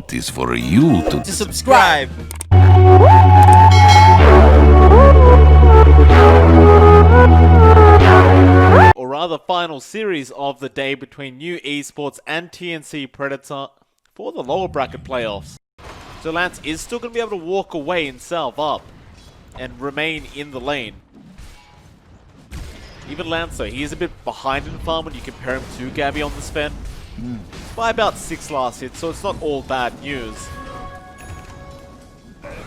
important is for you to subscribe. Or rather, final series of the day between New Esports and TNC Predator for the lower bracket playoffs. So Lance is still going to be able to walk away and salve up and remain in the lane. Even Lance, though, he is a bit behind in farm when you compare him to Gabby on the Sven. By about 6 last hits, so it's not all bad news.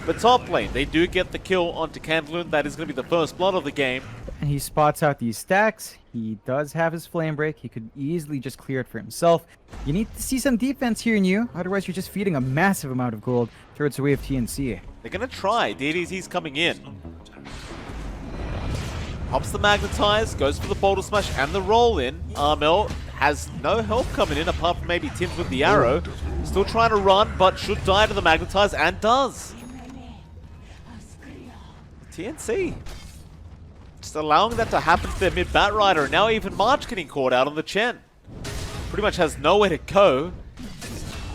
But top lane, they do get the kill onto Candlewood. That is going to be the first blood of the game. And he spots out these stacks. He does have his flame break. He could easily just clear it for himself. You need to see some defense here in you. Otherwise, you're just feeding a massive amount of gold towards the way of TNC. They're going to try. DDZ's coming in. Pops the Magnetize, goes for the Boulder Smash and the roll in. Armel has no help coming in apart from maybe Tim's with the arrow. Still trying to run, but should die to the Magnetize and does. TNC. Just allowing that to happen to their mid-bat rider. And now even March getting caught out on the Chen. Pretty much has nowhere to go.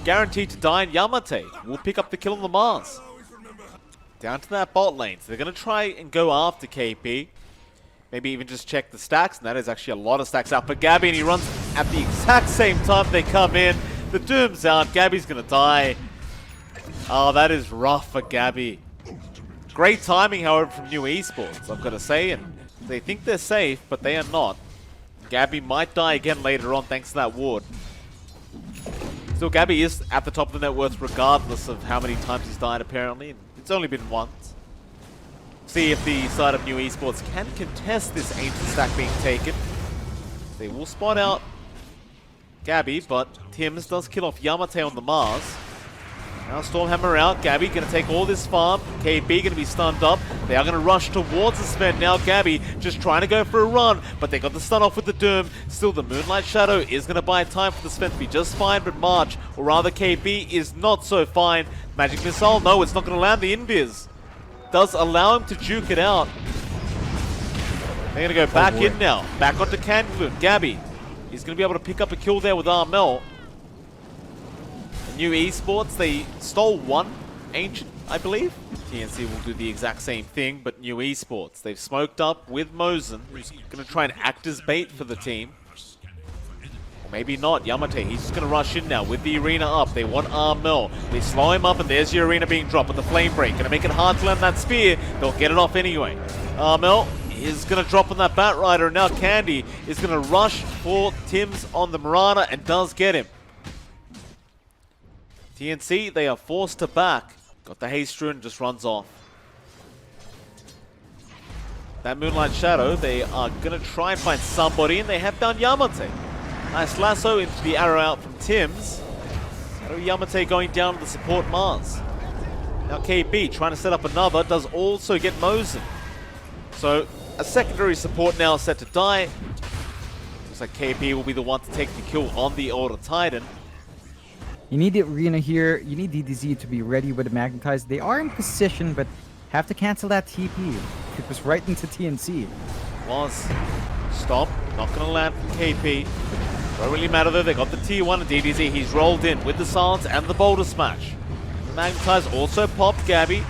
Guaranteed to die, and Yamate will pick up the kill on the Mars. Down to that bot lane. So they're going to try and go after KP. Maybe even just check the stacks. And that is actually a lot of stacks out for Gabby. And he runs at the exact same time they come in. The Doom's out. Gabby's going to die. Oh, that is rough for Gabby. Great timing, however, from New Esports, I've got to say. And they think they're safe, but they are not. Gabby might die again later on thanks to that ward. Still, Gabby is at the top of the net worth regardless of how many times he's died, apparently. It's only been once. See if the side of New Esports can contest this ancient stack being taken. They will spot out Gabby, but Tims does kill off Yamate on the Mars. Now Stormhammer out, Gabby going to take all this farm, KB going to be stunned up, they are going to rush towards the Sven, now Gabby just trying to go for a run, but they got the stun off with the Doom. Still the Moonlight Shadow is going to buy time for the Sven to be just fine, but March, or rather KB, is not so fine. Magic Missile, no, it's not going to land the invis. Does allow him to juke it out. They're going to go back in now, back onto Candlewood. Gabby, he's going to be able to pick up a kill there with Armel. New Esports, they stole one Ancient, I believe. TNC will do the exact same thing, but New Esports, they've smoked up with Mosin, who's going to try and act as bait for the team. Or maybe not. Yamate, he's just going to rush in now with the arena up. They want Armel. They slow him up, and there's your arena being dropped with the flame break. Going to make it hard to land that spear. They'll get it off anyway. Armel is going to drop on that Bat Rider. Now Candy is going to rush for Tims on the Marana and does get him. TNC, they are forced to back. Got the haste rune, just runs off. That Moonlight Shadow, they are going to try and find somebody, and they have found Yamate. Nice lasso into the arrow out from Tims. Yamate going down to the support Mars. Now KB trying to set up another, does also get Mosin. So a secondary support now set to die. Looks like KB will be the one to take the kill on the Order Titan. You need the arena here. You need DDZ to be ready with the Magnetize. They are in position, but have to cancel that TP. It was right into TNC. Was. Stop. Not going to land from KP. Don't really matter though. They got the T1 and DDZ. He's rolled in with the Silence and the Boulder Smash. Magnetize also popped Gabby.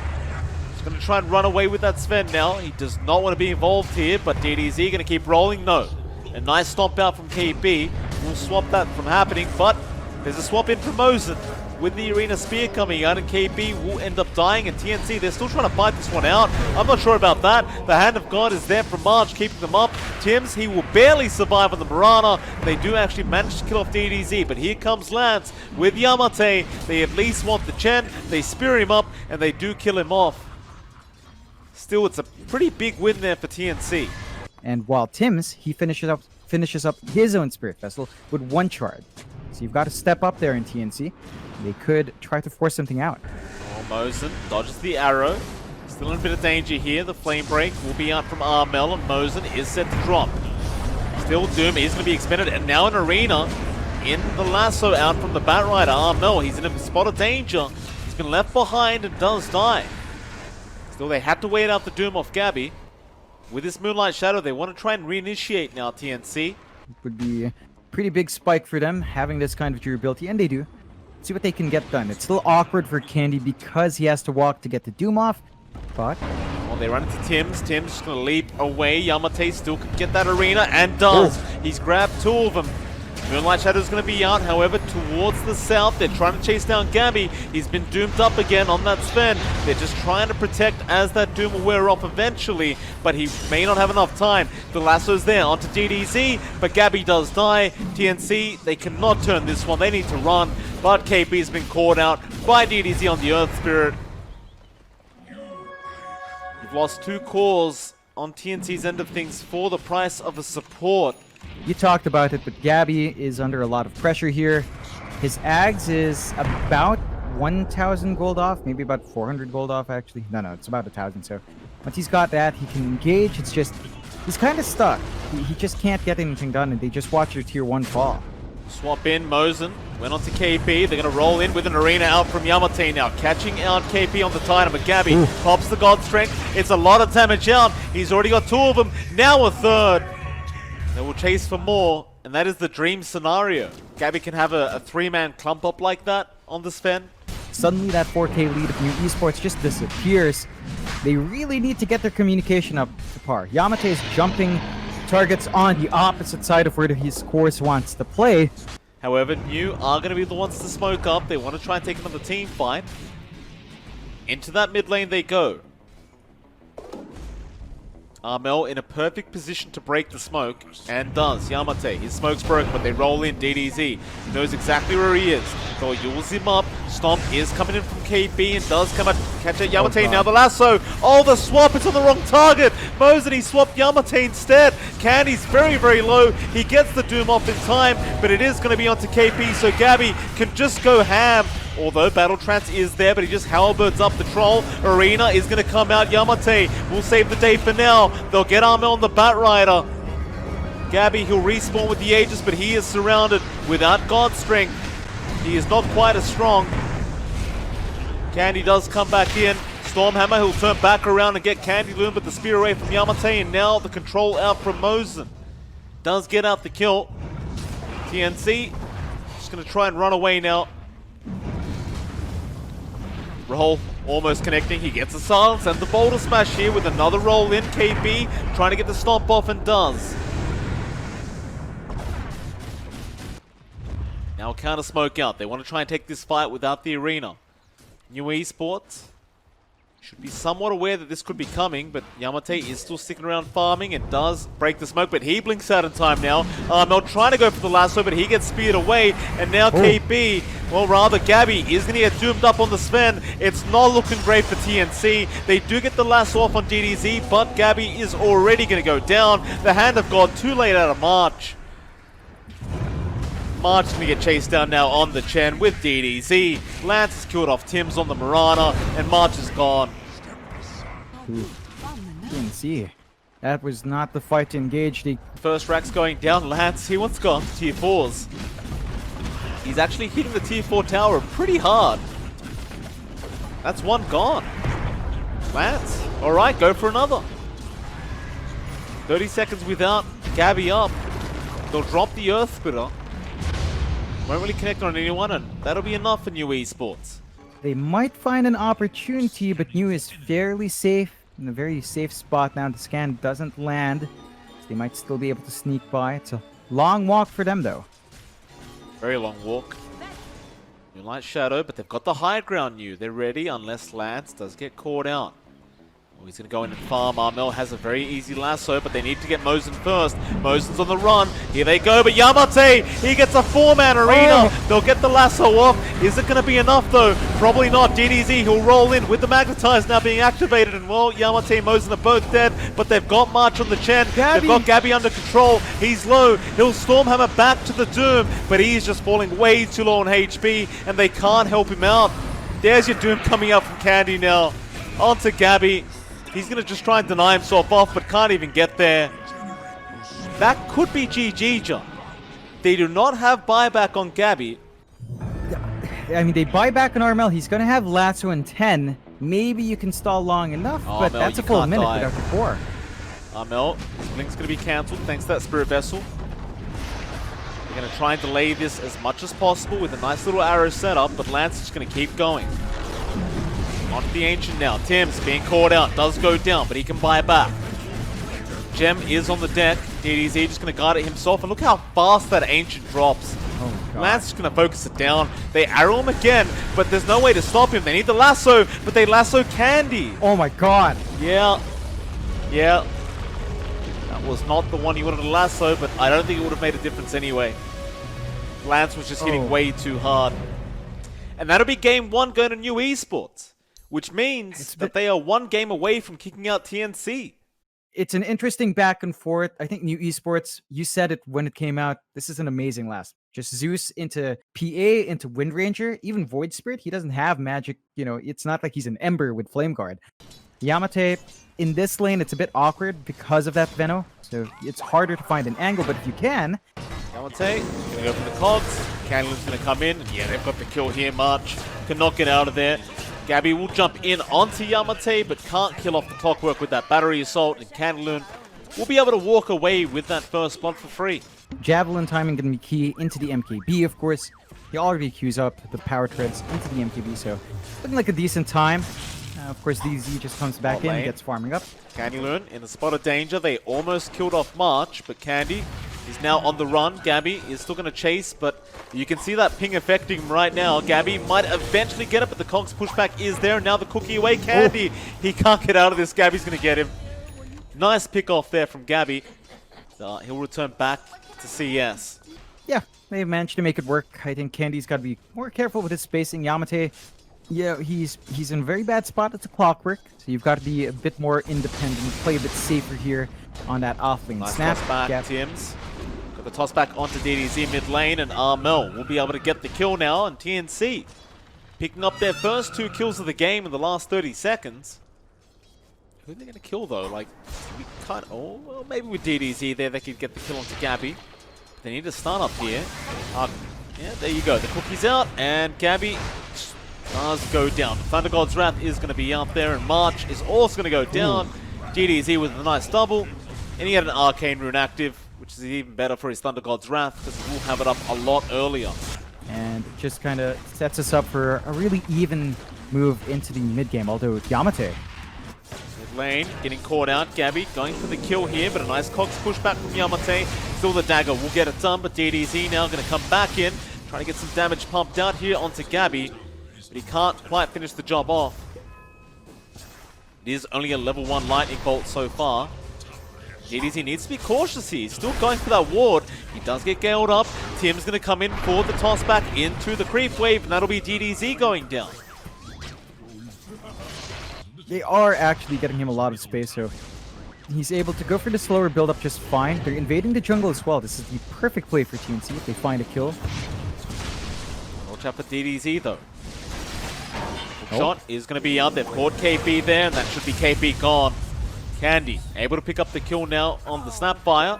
He's going to try and run away with that Sven now. He does not want to be involved here, but DDZ going to keep rolling. No. A nice stomp out from KP. We'll swap that from happening, but there's a swap in from Mosin with the Arena Spear coming out, and KB will end up dying, and TNC, they're still trying to fight this one out. I'm not sure about that. The Hand of God is there from March, keeping them up. Tims, he will barely survive on the Marana. They do actually manage to kill off DDZ, but here comes Lance with Yamate. They at least want the Chen. They spear him up, and they do kill him off. Still, it's a pretty big win there for TNC. And while Tims, he finishes up his own Spirit Vessel with one charge. So you've got to step up there in TNC. They could try to force something out. Oh, Mosin dodges the arrow. Still in a bit of danger here. The flame break will be out from Armel, and Mosin is set to drop. Still, Doom is going to be expended, and now an arena in the lasso out from the Bat Rider. Armel, he's in a spot of danger. He's been left behind and does die. Still, they had to wait out the Doom off Gabby. With this Moonlight Shadow, they want to try and reinitiate now, TNC. It would be a pretty big spike for them, having this kind of durability, and they do. see what they can get done. It's still awkward for Candy because he has to walk to get the Doom off, but... Well, they run into Tim's. Tim's just going to leap away. Yamate still can get that arena, and does. He's grabbed 2 of them. Moonlight Shadow's going to be out, however, towards the south. They're trying to chase down Gabby. He's been doomed up again on that Sven. They're just trying to protect as that Doom will wear off eventually, but he may not have enough time. The lasso's there onto DDZ, but Gabby does die. TNC, they cannot turn this one. They need to run, but KP's been caught out by DDZ on the Earth Spirit. You've lost 2 cores on TNC's end of things for the price of a support. You talked about it, but Gabby is under a lot of pressure here. His Ags is about 1,000 gold off, maybe about 400 gold off, actually. No, it's about 1,000, so once he's got that, he can engage. It's just, he's kind of stuck. He just can't get anything done, and they just watch their tier 1 fall. Swap in, Mosen went on to KP. They're going to roll in with an arena out from Yamate now. Catching out KP on the Titan, but Gabby pops the God Strength. It's a lot of damage out. He's already got 2 of them, now a 3rd. They will chase for more, and that is the dream scenario. Gabby can have a 3-man clump up like that on the Sven. Suddenly that 4K lead of New Esports just disappears. They really need to get their communication up to par. Yamate is jumping targets on the opposite side of where his course wants to play. However, New are going to be the ones to smoke up. They want to try and take another team fight. Into that mid lane they go. Armel in a perfect position to break the smoke, and does. Yamate, his smoke's broken, but they roll in. DDZ, he knows exactly where he is. They'll use him up. Stomp is coming in from KB and does come out, catch it. Yamate, now the lasso. Oh, the swap, it's on the wrong target. Mosen, he swapped Yamate instead. Candy's very, very low. He gets the Doom off in time, but it is going to be onto KP, so Gabby can just go ham. Although Battle Trance is there, but he just halberds up the troll. Arena is going to come out. Yamate will save the day for now. They'll get Armel on the Bat Rider. Gabby, he'll respawn with the Aegis, but he is surrounded without God Strength. He is not quite as strong. Candy does come back in. Stormhammer, he'll turn back around and get Candy Loom, but the spear away from Yamate, and now the control out from Mosen. Does get out the kill. TNC, just going to try and run away now. Roll, almost connecting. He gets a silence and the boulder smash here with another roll in. KB trying to get the stomp off and does. Now counter smoke out. They want to try and take this fight without the arena. New Esports should be somewhat aware that this could be coming, but Yamate is still sticking around farming and does break the smoke, but he blinks out in time now. Mel trying to go for the lasso, but he gets speared away, and now KB, well rather Gabby, is going to get doomed up on the Sven. It's not looking great for TNC. They do get the lasso off on DDZ, but Gabby is already going to go down. The Hand of God too late out of March. March is going to get chased down now on the Chen with DDZ. Lance has killed off Tim's on the Marana, and March is gone. TNC. That was not the fight to engage. The first rack's going down. Lance, he wants to go on to tier 4s. He's actually hitting the tier 4 tower pretty hard. That's one gone. Lance, alright, go for another. 30 seconds without Gabby up. They'll drop the Earth Spitter. Won't really connect on anyone, and that'll be enough for New Esports. They might find an opportunity, but New is fairly safe, in a very safe spot now. The scan doesn't land, so they might still be able to sneak by. It's a long walk for them, though. Very long walk. Moonlight Shadow, but they've got the high ground, New. They're ready, unless Lance does get caught out. Oh, he's going to go in and farm. Armel has a very easy lasso, but they need to get Mosen first. Mosen's on the run. Here they go, but Yamate, he gets a 4-man arena. They'll get the lasso off. Is it going to be enough, though? Probably not. DDZ, he'll roll in with the Magnetize now being activated. And, well, Yamate and Mosen are both dead, but they've got March on the Chen. They've got Gabby under control. He's low. He'll Stormhammer back to the Doom, but he's just falling way too low on HP, and they can't help him out. There's your Doom coming out from Candy now. On to Gabby. He's going to just try and deny himself off, but can't even get there. That could be GG, John. They do not have buyback on Gabby. I mean, they buy back on Armel. He's going to have lasso in 10. Maybe you can stall long enough, but Mel, that's a full minute without the 4. Armel, his blink's going to be cancelled thanks to that Spirit Vessel. They're going to try and delay this as much as possible with a nice little arrow setup, but Lance is just going to keep going. On to the Ancient now. Tim's being caught out, does go down, but he can buy back. Gem is on the deck. DDZ just going to guard it himself, and look how fast that Ancient drops. Oh my God. Lance is going to focus it down. They arrow him again, but there's no way to stop him. They need the lasso, but they lasso Candy. Oh my God. Yeah. Yeah. That was not the one he wanted to lasso, but I don't think it would have made a difference anyway. Lance was just hitting way too hard. And that'll be game 1 going to New Esports, which means that they are 1 game away from kicking out TNC. It's an interesting back and forth. I think New Esports, you said it when it came out, this is an amazing last. Just Zeus into PA, into Wind Ranger, even Void Spirit. He doesn't have magic, you know, it's not like he's an Ember with Flame Guard. Yamate, in this lane, it's a bit awkward because of that Veno, so it's harder to find an angle, but if you can... Yamate, gonna go for the cogs. Candle's gonna come in, and yeah, they've got the kill here, March. Can knock it out of there. Gabby will jump in onto Yamate, but can't kill off the clockwork with that battery assault, and Candleun will be able to walk away with that first blood for free. Javelin timing going to be key into the MKB, of course. He already queues up the power treads into the MKB, so looking like a decent time. Of course, DZ just comes back in and gets farming up. Candleun in a spot of danger. They almost killed off March, but Candy is now on the run. Gabby is still going to chase, but you can see that ping affecting him right now. Gabby might eventually get it, but the Cogs pushback is there. Now the cookie away. Candy, he can't get out of this. Gabby's going to get him. Nice pick off there from Gabby. He'll return back to CS. Yeah, they managed to make it work. I think Candy's got to be more careful with his spacing. Yamate, yeah, he's in a very bad spot. It's a clockwork, so you've got to be a bit more independent, play a bit safer here on that offlane Nice snap. toss back, Tims. Got the toss back onto DDZ mid lane, and Armel will be able to get the kill now, and TNC picking up their first 2 kills of the game in the last 30 seconds. Who are they going to kill, though? Like, we can't... Oh, well, maybe with DDZ there, they could get the kill onto Gabby. They need to start up here. Yeah, there you go. The cookie's out, and Gabby does go down. Thunder God's Wrath is going to be out there, and March is also going to go down. DDZ with a nice double, and he had an Arcane Rune active, which is even better for his Thunder God's Wrath, because he will have it up a lot earlier. And it just kind of sets us up for a really even move into the mid-game, although Yamate. Mid lane, getting caught out. Gabby going for the kill here, but a nice Cogs pushback from Yamate. Still the dagger will get it done, but DDZ now going to come back in, trying to get some damage pumped out here onto Gabby, but he can't quite finish the job off. It is only a level 1 lightning bolt so far. DDZ needs to be cautious here. He's still going for that ward. He does get galed up. Tim's going to come in for the toss back into the creep wave, and that'll be DDZ going down. They are actually getting him a lot of space, so he's able to go for the slower build-up just fine. They're invading the jungle as well. This is the perfect play for TNC if they find a kill. Watch out for DDZ, though. Shot is going to be out there. Caught KP there, and that should be KP gone. Candy able to pick up the kill now on the Snapfire.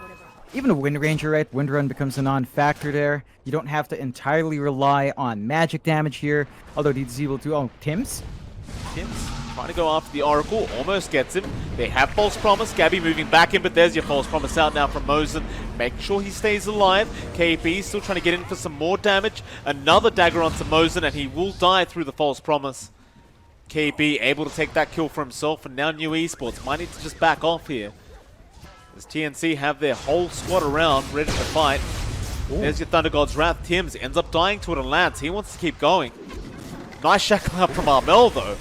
Even a Wind Ranger, right? Wind Run becomes a non-factor there. You don't have to entirely rely on magic damage here, although DDZ will do... Oh, Tims? Tims trying to go after the Oracle, almost gets him. They have False Promise. Gabby moving back in, but there's your False Promise out now from Mosin. Make sure he stays alive. KP still trying to get in for some more damage. Another dagger onto Mosin, and he will die through the False Promise. KB able to take that kill for himself, and now New Esports might need to just back off here, as TNC have their whole squad around, ready to fight. Ooh. There's your Thunder God's Wrath. Tims ends up dying to it and Lance. He wants to keep going. Nice shackle out from Armel, though.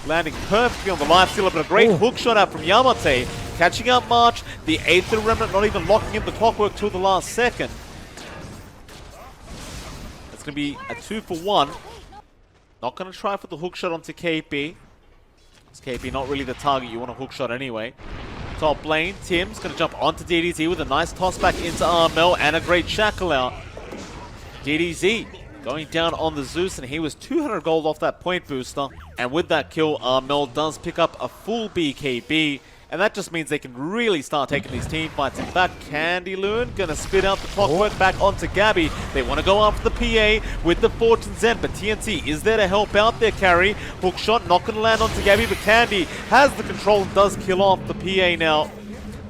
Landing perfectly on the life stealer, but a great hook shot out from Yamate. Catching out March. The 8th Remnant not even locking in the clockwork till the last second. It's going to be a 2-for-1. Not going to try for the hook shot onto KP. It's KP not really the target you want a hook shot anyway. Top lane, Tim's going to jump onto DDZ with a nice toss back into Armel and a great shackle out. DDZ going down on the Zeus, and he was 200 gold off that point booster. And with that kill, Armel does pick up a full BKB. And that just means they can really start taking these team fights. In fact, Candleun gonna spit out the clockwork back onto Gabby. They want to go after the PA with the Fortune's End, but TNC is there to help out their carry. Hook shot not gonna land onto Gabby, but Candy has the control and does kill off the PA now.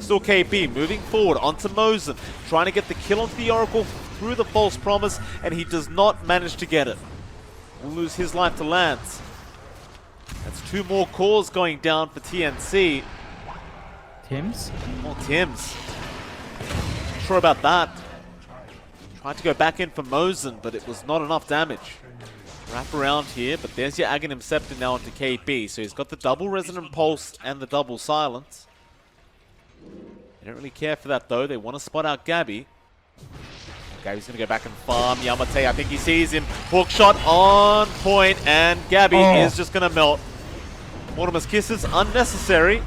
Still KP moving forward onto Mosin, trying to get the kill onto the Oracle. through the false promise, and he does not manage to get it. Will lose his life to Lance. That's 2 more cores going down for TNC. Tim's? Oh, Tim's. Not sure about that. Tried to go back in for Mosin, but it was not enough damage. Wrap around here, but there's your Aghanim Scepter now onto KB. So he's got the double Resonant Pulse and the double Silence. They don't really care for that though. They want to spot out Gabby. Gabby's going to go back and farm Yamate. I think he sees him. Hook shot on point, and Gabby is just going to melt. Mortimer's Kisses, unnecessary.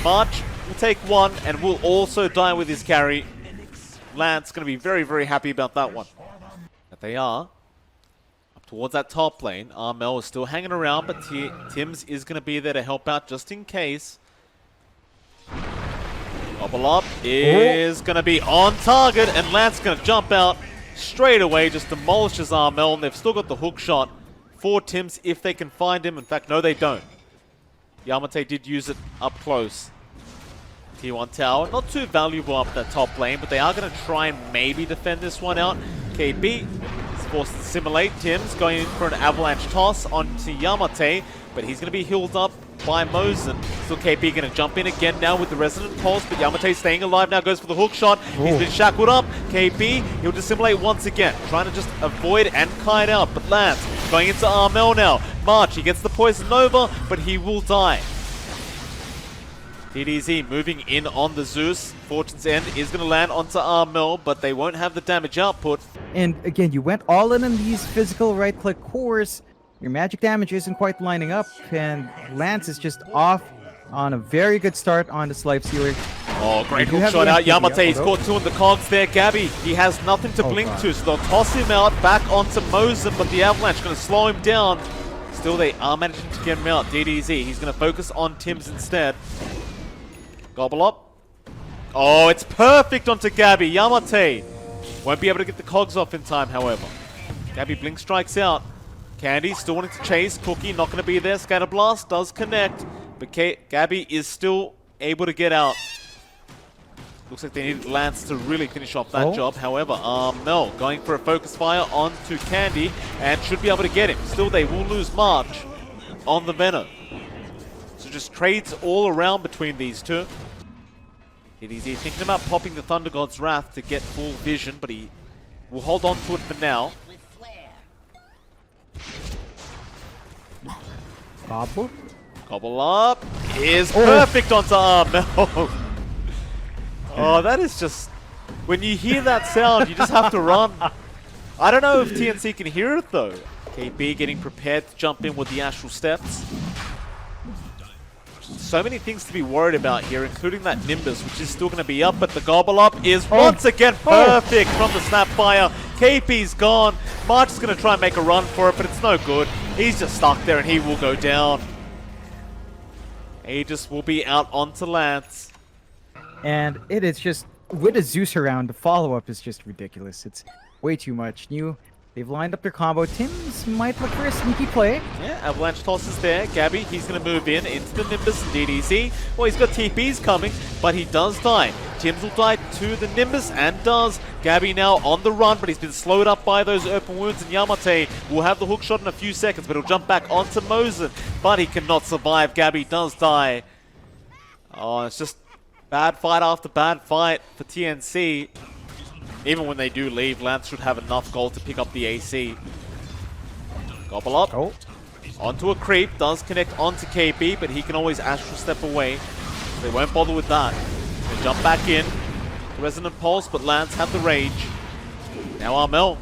March will take 1 and will also die with his carry. Lance going to be very, very happy about that one. But they are up towards that top lane. Armel is still hanging around, but Tims is going to be there to help out just in case. Gobble Up is going to be on target, and Lance going to jump out straight away, just demolishes Armel, and they've still got the hook shot for Tims if they can find him. In fact, no, they don't. Yamate did use it up close. T1 tower, not too valuable up that top lane, but they are going to try and maybe defend this one out. KB is forced to simulate. Tim's going in for an avalanche toss onto Yamate, but he's going to be healed up by Mosin. Still KB going to jump in again now with the Resonant Pulse, but Yamate staying alive now, goes for the hook shot. He's been shackled up. KB, he'll dissimulate once again, trying to just avoid and kite out, but Lance going into Armel now. March, he gets the Poison Nova, but he will die. DDZ moving in on the Zeus. Fortune's End is going to land onto Armel, but they won't have the damage output. And again, you went all in on these physical right-click cores. Your magic damage isn't quite lining up, and Lance is just off on a very good start on this Life Stealer. Oh, great hook shot out. Yamate, he's caught 2 in the cogs there. Gabby, he has nothing to blink to, so they'll toss him out back onto Mosin, but the Avalanche going to slow him down. Still, they are managing to get him out. DDZ, he's going to focus on Tims instead. Gobble Up. Oh, it's perfect onto Gabby. Yamate won't be able to get the cogs off in time, however. Gabby blink strikes out. Candy still wanting to chase. Cookie not going to be there. Scatterblast does connect, but Gabby is still able to get out. Looks like they need Lance to really finish off that job. However, Mel going for a focus fire onto Candy and should be able to get him. Still, they will lose March on the Venom. So just trades all around between these two. He's thinking about popping the Thunder God's Wrath to get full vision, but he will hold on to it for now. Gobble Up is perfect onto Armel. Oh, that is just... When you hear that sound, you just have to run. I don't know if TNC can hear it, though. KB getting prepared to jump in with the Astral Steps. So many things to be worried about here, including that Nimbus, which is still going to be up, but the Gobble Up is once again perfect from the Snapfire. KP's gone. March is going to try and make a run for it, but it's no good. He's just stuck there, and he will go down. Aegis will be out onto Lance. And it is just, with a Zeus around, the follow-up is just ridiculous. It's way too much. They've lined up their combo. Tims might look for a sneaky play. Yeah, Avalanche Toss is there. Gabby, he's going to move in into the Nimbus and DDZ. Well, he's got TPs coming, but he does die. Tims will die to the Nimbus and does. Gabby now on the run, but he's been slowed up by those open wounds, and Yamate will have the hook shot in a few seconds, but he'll jump back onto Mosin, but he cannot survive. Gabby does die. Oh, it's just bad fight after bad fight for TNC. Even when they do leave, Lance should have enough gold to pick up the AC. Gobble Up. Onto a creep. Does connect onto KB, but he can always Astral Step away. They won't bother with that. They jump back in. Resonant Pulse, but Lance had the rage. Now Armel.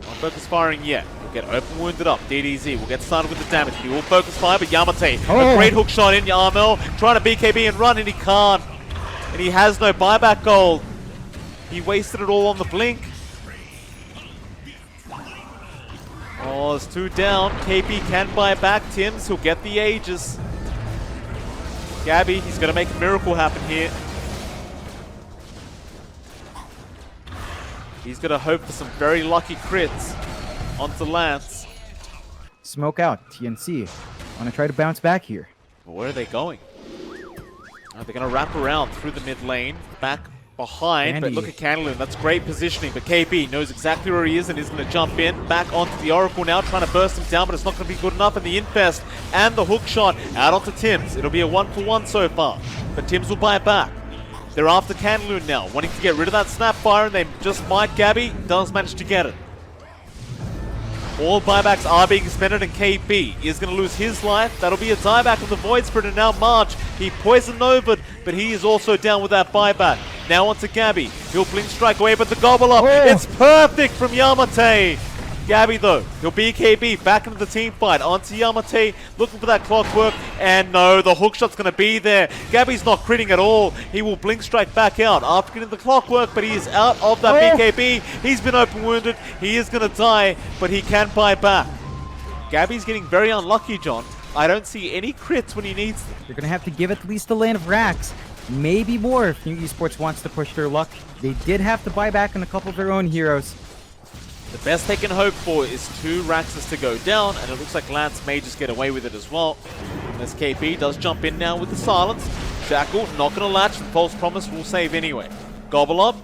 Not focus firing yet. We'll get open wounded up. DDZ will get started with the damage. He will focus fire, but Yamate. A great hook shot in. Armel trying to BKB and run, and he can't. And he has no buyback gold. He wasted it all on the blink. Oh, there's 2 down. KP can buy back. Tims, he'll get the Aegis. Gabby, he's going to make a miracle happen here. He's going to hope for some very lucky crits onto Lance. Smoke out, TNC. Want to try to bounce back here. But where are they going? They're going to wrap around through the mid lane, back behind, but Andy. look at Candleloon. That's great positioning, but KB knows exactly where he is and is going to jump in. Back onto the Oracle now, trying to burst him down, but it's not going to be good enough. And the Infest and the hook shot out onto Tims. It'll be a 1-for-1 so far, but Tims will buy it back. They're after Candleloon now, wanting to get rid of that Snapfire, and they just might. Gabby does manage to get it. All buybacks are being expended, and KB is going to lose his life. That'll be a dieback of the Void Spirit, and now March. He poisoned over, but he is also down with that buyback. Now onto Gabby. He'll blink strike away, but the gobble up. Oh. It's perfect from Yamate. Gabby, though, he'll be KB back into the team fight. Onto Yamate, looking for that clockwork, and no, the hookshot's going to be there. Gabby's not critting at all. He will blink strike back out after getting the clockwork, but he is out of that BKB. He's been open wounded. He is going to die, but he can buy back. Gabby's getting very unlucky, John. I don't see any crits when he needs them. They're going to have to give at least a lane of racks. Maybe more if New Esports wants to push their luck. They did have to buy back on a couple of their own heroes. The best they can hope for is 2 Raxes to go down, and it looks like Lance may just get away with it as well. As KP does jump in now with the silence. Shackle not going to latch, the false promise will save anyway. Gobble Up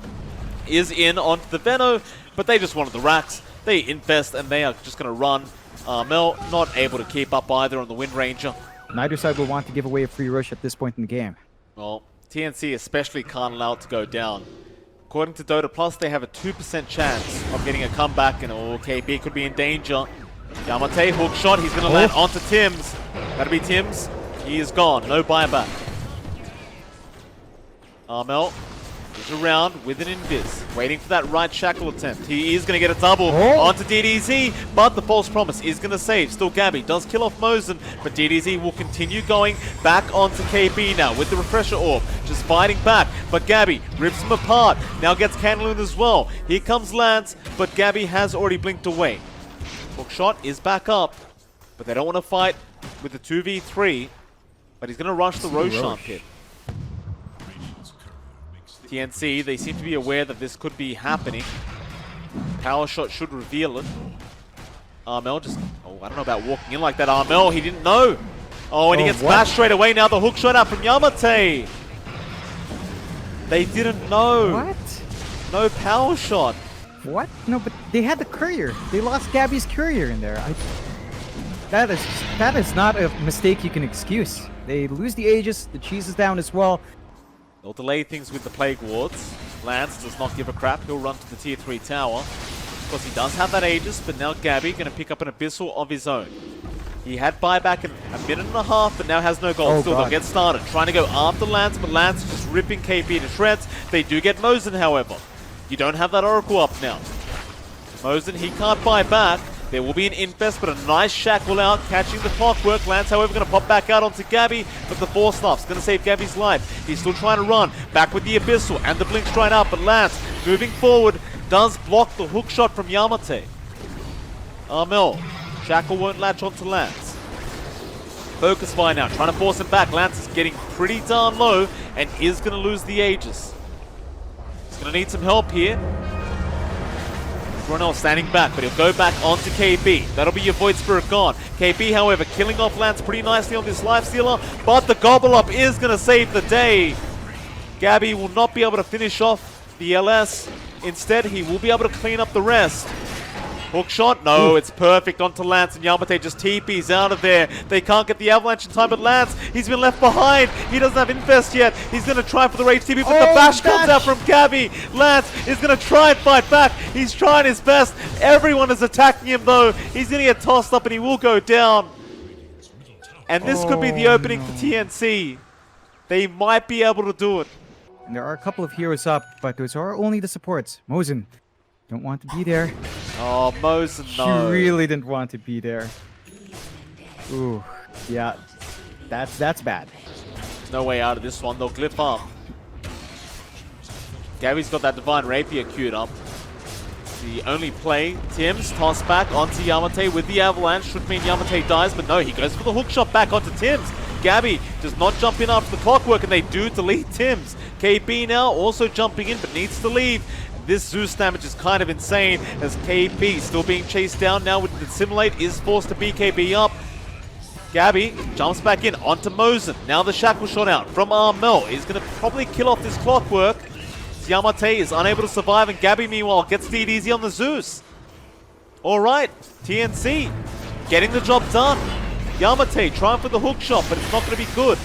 is in onto the Veno, but they just wanted the Rax. They infest, and they are just going to run. Mel not able to keep up either on the Wind Ranger. Neither side will want to give away a free rush at this point in the game. Well, TNC especially can't allow it to go down. According to DotA Plus, they have a 2% chance of getting a comeback, and KB could be in danger. Yamate, hook shot, he's going to land onto Tims. That'll be Tims. He is gone, no buyback. Armel is around with an invis, waiting for that right shackle attempt. He is going to get a double onto DDZ, but the false promise is going to save. Still Gabby does kill off Mosen, but DDZ will continue going back onto KB now with the refresher orb, just fighting back, but Gabby rips him apart, now gets Candleloon as well. Here comes Lance, but Gabby has already blinked away. Hook shot is back up, but they don't want to fight with the 2v3, but he's going to rush the Roshan pit. TNC, they seem to be aware that this could be happening. Power shot should reveal it. Armel just, I don't know about walking in like that. Armel, he didn't know. And he gets bashed straight away. Now the hook shot out from Yamate. They didn't know. What? No power shot. What? No, but they had the courier. They lost Gabby's courier in there. That is not a mistake you can excuse. They lose the Aegis, the cheese is down as well. They'll delay things with the Plague Wards. Lance does not give a crap. He'll run to the Tier 3 tower. Of course, he does have that Aegis, but now Gabby going to pick up an Abyssal of his own. He had buyback in a minute and a half, but now has no gold. Still, they'll get started. Trying to go after Lance, but Lance is just ripping KP to shreds. They do get Mosen, however. You don't have that Oracle up now. Mosen, he can't buy back. There will be an infest, but a nice shackle out, catching the clockwork. Lance, however, going to pop back out onto Gabby, but the Force Stuff's going to save Gabby's life. He's still trying to run, back with the Abyssal and the Blink straight up, but Lance, moving forward, does block the hook shot from Yamate. Armel, shackle won't latch onto Lance. Focus Fire now, trying to force him back. Lance is getting pretty darn low, and is going to lose the Aegis. He's going to need some help here. Ronell standing back, but he'll go back onto KB. That'll be your Void Spirit gone. KB, however, killing off Lance pretty nicely on this Lifestealer, but the Gobble Up is going to save the day. Gabby will not be able to finish off the LS. Instead, he will be able to clean up the rest. Hook shot? No, it's perfect onto Lance, and Yamate just TPs out of there. They can't get the avalanche in time, but Lance, he's been left behind. He doesn't have Infest yet. He's going to try for the Rage TP, but the bash comes out from Gabby. Lance is going to try and fight back. He's trying his best. Everyone is attacking him, though. He's going to get tossed up, and he will go down. And this could be the opening for TNC. They might be able to do it. And there are a couple of heroes up, but those are only the supports. Mosen don't want to be there. Oh, Mosen, no. She really didn't want to be there. Ooh, yeah, that's bad. There's no way out of this one. They'll glyph up. Gabby's got that Divine Rapier queued up. The only play, Tims toss back onto Yamate with the avalanche. Should mean Yamate dies, but no, he goes for the hook shot back onto Tims. Gabby does not jump in after the clockwork, and they do delete Tims. KB now also jumping in, but needs to leave. This Zeus damage is kind of insane, as KB still being chased down now with the Simulate, is forced to BKB up. Gabby jumps back in onto Mosen. Now the shackle shot out from Armel is going to probably kill off this clockwork. Yamate is unable to survive, and Gabby, meanwhile, gets DDZ on the Zeus. Alright, TNC getting the job done. Yamate trying for the hook shot, but it's not going to be good.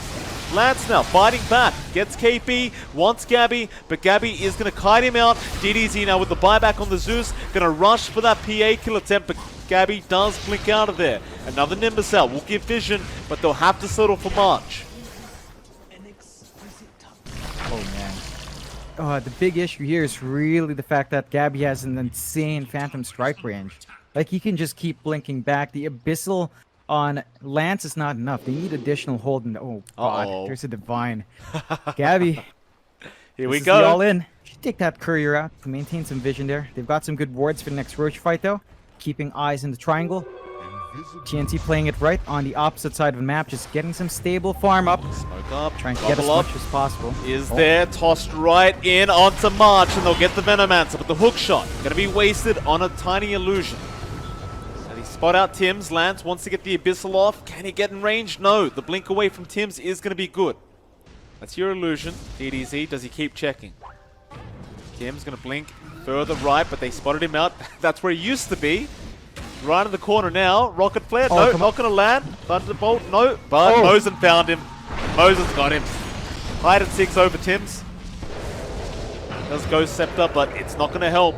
Lance now fighting back, gets KP, wants Gabby, but Gabby is going to kite him out. DDZ now with the buyback on the Zeus, going to rush for that PA kill attempt, but Gabby does blink out of there. Another Nimbus out will give vision, but they'll have to settle for March. Oh man. The big issue here is really the fact that Gabby has an insane Phantom Strike range. Like, he can just keep blinking back. The Abyssal on Lance is not enough. They need additional hold. And oh god, there's a Divine. Gabby. Here we This go. is the all-in. Should take that courier out to maintain some vision there. They've got some good wards for the next Roche fight though. Keeping eyes in the triangle. TNC playing it right on the opposite side of the map, just getting some stable farm up. Smoke up, Trying to get as much as possible. Is there, tossed right in onto March, and they'll get the Venomancer, but the hook shot gonna be wasted on a tiny illusion. And he spot out Tims. Lance wants to get the Abyssal off. Can he get in range? No. The blink away from Tims is gonna be good. That's your illusion. DDZ, does he keep checking? Tims gonna blink further right, but they spotted him out. That's where he used to be. Right in the corner now. Rocket Flare. No, not going to land. Thunderbolt. No. But Mosen found him. Mosen's got him. Hide and 6 over Tims. Does Ghost Scepter, but it's not going to help.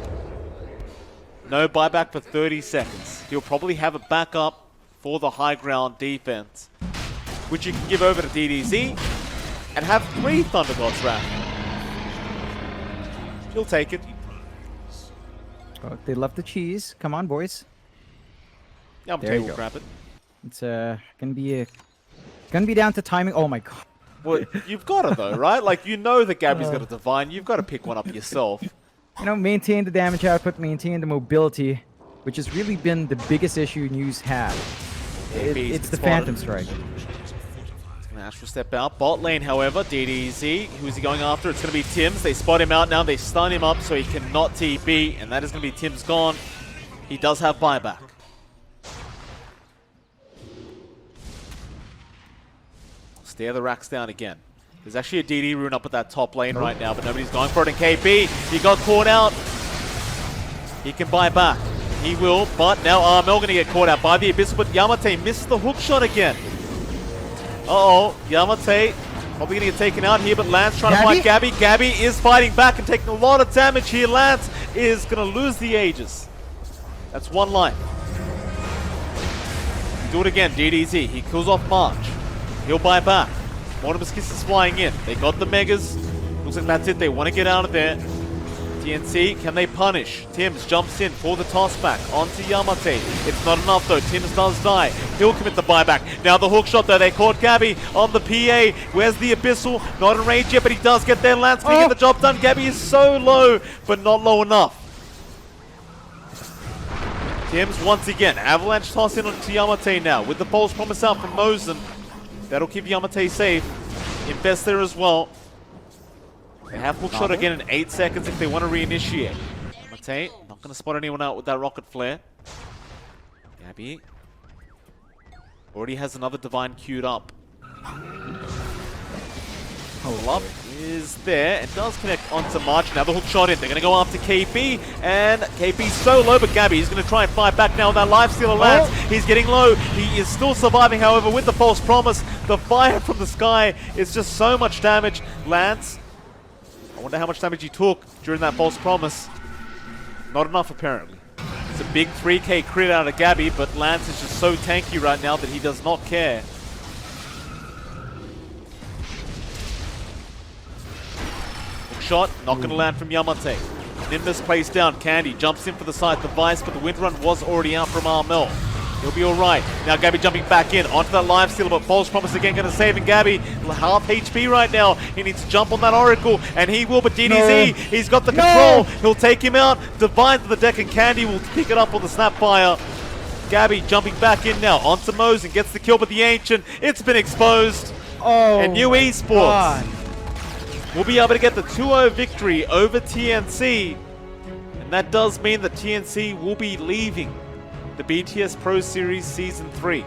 No buyback for 30 seconds. He'll probably have a backup for the high ground defense, which you can give over to DDZ and have 3 Thunderbolts wrapped. He'll take it. Oh, they left the cheese. Come on, boys. Yamate will grab it. It's gonna be down to timing. Oh my god. Well, you've got it though, right? Like, you know that Gabby's got a Divine. You've got to pick one up yourself. You know, maintain the damage output, maintain the mobility, which has really been the biggest issue News had. It's the Phantom Strike. It's gonna Astral Step out. Bot lane, however, DDZ. Who's he going after? It's gonna be Tims. They spot him out now. They stun him up so he cannot TP, and that is gonna be Tims gone. He does have buyback. Stare the racks down again. There's actually a DD rune up at that top lane right now, but nobody's going for it. And KP, he got caught out. He can buy back. He will, but now Armel going to get caught out by the Abyss, but Yamate missed the hook shot again. Uh-oh, Yamate probably going to get taken out here, but Lance trying to fight Gabby. Gabby is fighting back and taking a lot of damage here. Lance is going to lose the Aegis. That's one life. Do it again, DDZ. He kills off March. He'll buy back. Mortimer's Kiss is flying in. They got the Megas. Looks like that's it. They want to get out of there. TNC, can they punish? Tims jumps in for the toss back onto Yamate. It's not enough though. Tims does die. He'll commit the buyback. Now the hook shot though. They caught Gabby on the PA. Where's the Abyssal? Not in range yet, but he does get there. Lance can get the job done. Gabby is so low, but not low enough. Tims once again. Avalanche toss in onto Yamate now with the false promise out from Mosen. That'll keep Yamate safe. Invest there as well. They have hook shot again in 8 seconds if they want to reinitiate. Yamate not going to spot anyone out with that rocket flare. Gabby already has another Divine queued up. Pull up is there and does connect onto March. Now the hook shot in. They're going to go after KP, and KP's so low, but Gabby is going to try and fight back now with that lifestealer Lance. He's getting low. He is still surviving, however, with the false promise. The fire from the sky is just so much damage. Lance, I wonder how much damage he took during that false promise. Not enough, apparently. It's a big 3k crit out of Gabby, but Lance is just so tanky right now that he does not care. Shot, not going to land from Yamate. Nimbus plays down. Candy jumps in for the side device, but the wind run was already out from Armel. He'll be alright. Now Gabby jumping back in onto that life steal, but false promise again going to save him. Gabby, half HP right now. He needs to jump on that Oracle, and he will, but DDZ, he's got the control. He'll take him out. Divine to the deck, and Candy will pick it up on the Snapfire. Gabby jumping back in now onto Mosen, gets the kill, but the Ancient, it's been exposed. And new esports will be able to get the 2-0 victory over TNC. And that does mean that TNC will be leaving the BTS Pro Series Season 3.